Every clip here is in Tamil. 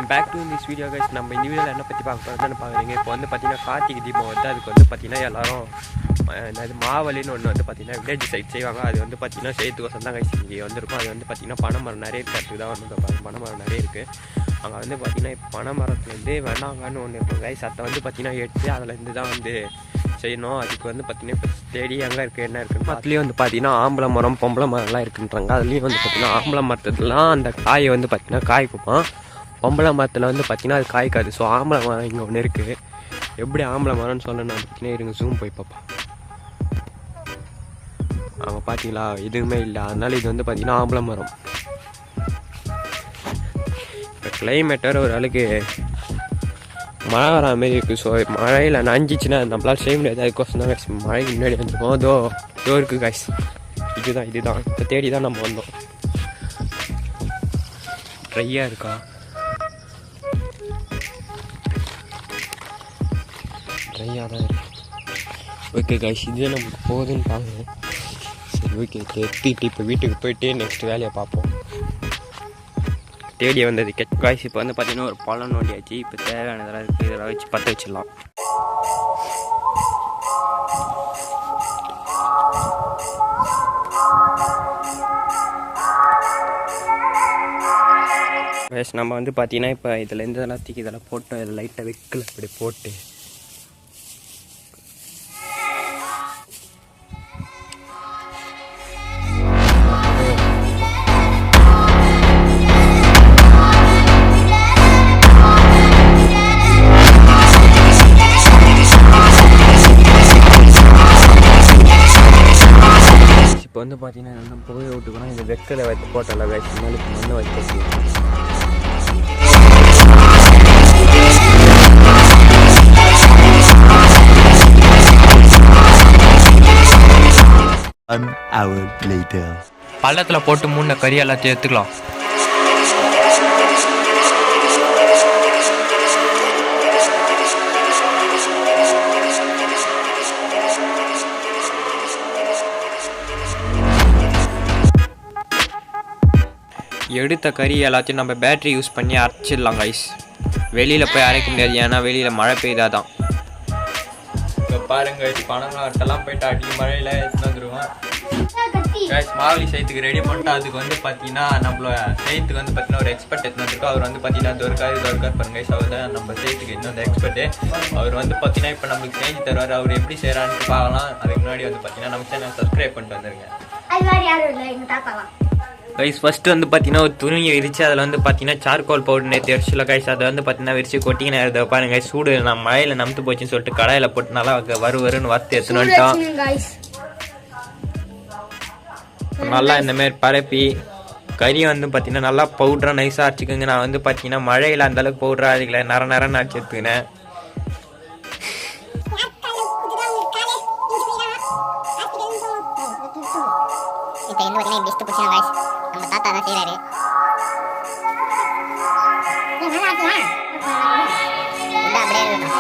Welcome back to this video guys. நம்ம இந்த வீடியோவில் என்ன பற்றி பார்க்க போகிறோம்னு பார்க்குறீங்க. இப்போ வந்து பார்த்தீங்கன்னா கார்த்திகை தீபம் வந்து அதுக்கு வந்து பார்த்தீங்கன்னா எல்லோரும் அது மாவலின்னு ஒன்று வந்து பார்த்தீங்கன்னா வில்லேஜ் சைட் செய்வாங்க. அது வந்து பார்த்தீங்கன்னா செய்யறதுக்கோசம் தான் கைஸ் இங்கே வந்துருக்கும். அது வந்து பார்த்தீங்கன்னா பனைமரம் நிறைய இருக்கிறதுக்கு தான் வந்து பனைமரம் நிறைய இருக்குது. அங்கே வந்து பார்த்தீங்கன்னா இப்போ பனைமரத்துலேருந்து வெண்ணாங்கன்னு ஒன்று இருக்கும் கைஸ். அதை வந்து பார்த்தீங்கன்னா எடுத்து அதிலேருந்து தான் வந்து செய்யணும். அதுக்கு வந்து பார்த்தீங்கன்னா இப்போ தேடி எங்கே இருக்குது என்ன இருக்குன்னு அதுலேயும் வந்து பார்த்தீங்கன்னா ஆம்பளை மரம் பொம்பளை மரம்லாம் இருக்குன்றாங்க. அதுலேயும் வந்து பார்த்தீங்கன்னா ஆம்பளை மரத்துலாம் அந்த காயை வந்து பார்த்தீங்கன்னா காய்க்குமா, பொம்பளை மரத்தில் வந்து பார்த்தீங்கன்னா அது காய்க்காது. ஸோ ஆம்பளை மரம் இங்கே ஒன்று இருக்குது. எப்படி ஆம்பளை மரம்னு சொல்லணும் பார்த்தீங்கன்னா இருங்க ஜூம் போய் பார்ப்போம். அவங்க பார்த்தீங்களா எதுவுமே இல்லை. அதனால இது வந்து பார்த்தீங்கன்னா ஆம்பளை மரம். இப்போ கிளைமேட் வேறு ஒரு அளவுக்கு மழை வர மாரி இருக்குது. ஸோ மழையில் நஞ்சிச்சுன்னா நம்மளால் செய்ய முடியாது. அதுக்கோசம் தான் காய்ஸ் மழைக்கு முன்னாடி வந்துருக்கோம். இதோ இருக்குது காய்ஸ். இதுதான் இதை தேடி தான் நம்ம வந்தோம். ட்ரையாக இருக்கா? ட்ரையாக தான் இருக்கு. ஓகே காய்ஸ், இதுவே நமக்கு போகுதுன்னு பார்க்குறேன். சரி ஓகே, எடுத்துக்கிட்டு இப்போ வீட்டுக்கு போயிட்டு நெக்ஸ்ட் வேலையை பார்ப்போம். தேடி வந்தது காய்ஸ். இப்போ வந்து பார்த்தீங்கன்னா ஒரு பழம் நோண்டியாச்சு. இப்போ தேவையானதெல்லாம் இருக்குது. இதெல்லாம் வச்சு பற்ற வச்சிடலாம். கைஸ் நம்ம வந்து பார்த்தீங்கன்னா இப்போ இதுலேருந்து இதெல்லாம் தூக்கி இதெல்லாம் போட்டோம். இதில் லைட்டாக வெக்கில் இப்படி போட்டு இப்போ வந்து பார்த்தீங்கன்னா என்ன புகை விட்டுக்கணும். இந்த வெக்கலை வைத்து போட்டல கைஸ். மேலே மண்ணை வச்சு பள்ளத்தில் போட்டு மூணு கறி எல்லாத்தையும் எடுத்துக்கலாம். எடுத்த கறி எல்லாத்தையும் நம்ம பேட்ரி யூஸ் பண்ணி அரைச்சிடலாம் கைஸ். வெளியில் போய் அரைக்க முடியாது, ஏன்னா வெளியில் மழை பெய்தாதான். இப்போ பாருங்க பணங்களாட்டெல்லாம் போயிட்டு அடிக்க மழையில் எடுத்துன்னு வந்துடுவோம் கைஸ். மாவலி செய்யத்துக்கு ரெடி பண்ணிட்டு அதுக்கு வந்து பார்த்தீங்கன்னா நம்மளோட செய்யத்துக்கு வந்து பார்த்தீங்கன்னா ஒரு எக்ஸ்பர்ட் எடுத்துன்னு வந்துருக்கோம். அவர் வந்து பார்த்தீங்கன்னா துவர்க்கார் பாருங்க கைஸ். அவர் தான் நம்ம செய்யத்துக்கு இன்னும் எக்ஸ்பர்ட்டு. அவர் வந்து பார்த்தீங்கன்னா இப்போ நம்மளுக்கு செஞ்சு தருவார். அவர் எப்படி செய்கிறான்னு பார்க்கலாம். அதுக்கு முன்னாடி வந்து பார்த்தீங்கன்னா நம்ம சேனல் சப்ஸ்கிரைப் பண்ணிட்டு வந்துருங்க கைஸ். ஃபஸ்ட்டு வந்து பார்த்தீங்கன்னா ஒரு துணியை விரிச்சு அதில் வந்து பார்த்தீங்கன்னா சார்கோல் பவுடர் நேற்று அரிசியில் கைஸ். அதை வந்து பார்த்தீங்கன்னா விரிச்சு கொட்டிங்க நேரத்தை பாருங்க கைஸ். சூடு நான் மழையில் நம்பத்து போச்சுன்னு சொல்லிட்டு கடாயில் போட்டு நல்லா வருன்னு வறுத்து எடுத்துன்னு நல்லா இந்தமாரி பரப்பி கறி வந்து பார்த்தீங்கன்னா நல்லா பவுடராக நைஸாக அரைச்சிக்கோங்க. நான் வந்து பார்த்தீங்கன்னா மழையில் அந்தளவுக்கு பவுடராக அரைக்கல, நேரம் அரைச்சி எடுத்துக்கினேன். இப்போ வந்து பார்த்தீங்கன்னா பெஸ்ட்டு பிடிச்சா காய்ஸ் நம்ம தாத்தா தான் செய்கிறாரு. அப்படியே இருக்கட்டும்.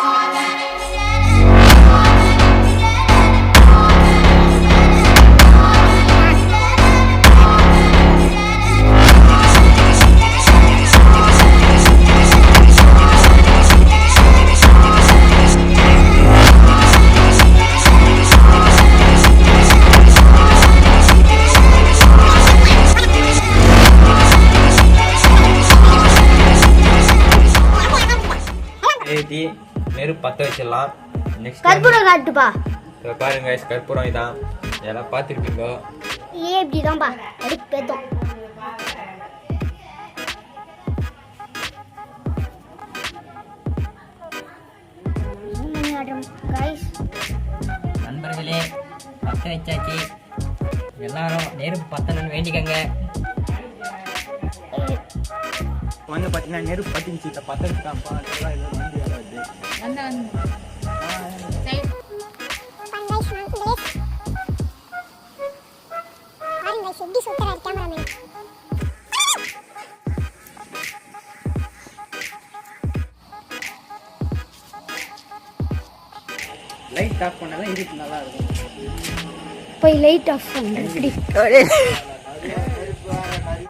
நெருப்பு பற்ற வச்சிடலாம். நெக்ஸ்ட் கற்பூரம் காட்டுப்பா. பாருங்க கைஸ், கற்பூரம் இதான் எல்லாம் பார்த்துருப்பீங்க. இப்படிதான்பா எடுப்பேத்தோம். நண்பர்களே பற்ற வச்சாச்சு. எல்லாரும் நெருப்பு பற்றணும்னு வேண்டிக்கங்க. வந்து பார்த்தீங்கன்னா நெருப்பு பற்றிச்சு. இதை பற்ற வச்சுட்டாப்பா. லைட் ஆஃப் பண்ணாதான் இதுக்கு நல்லா இருக்கும். போய் லைட் ஆஃப் பண்ணுறேன்.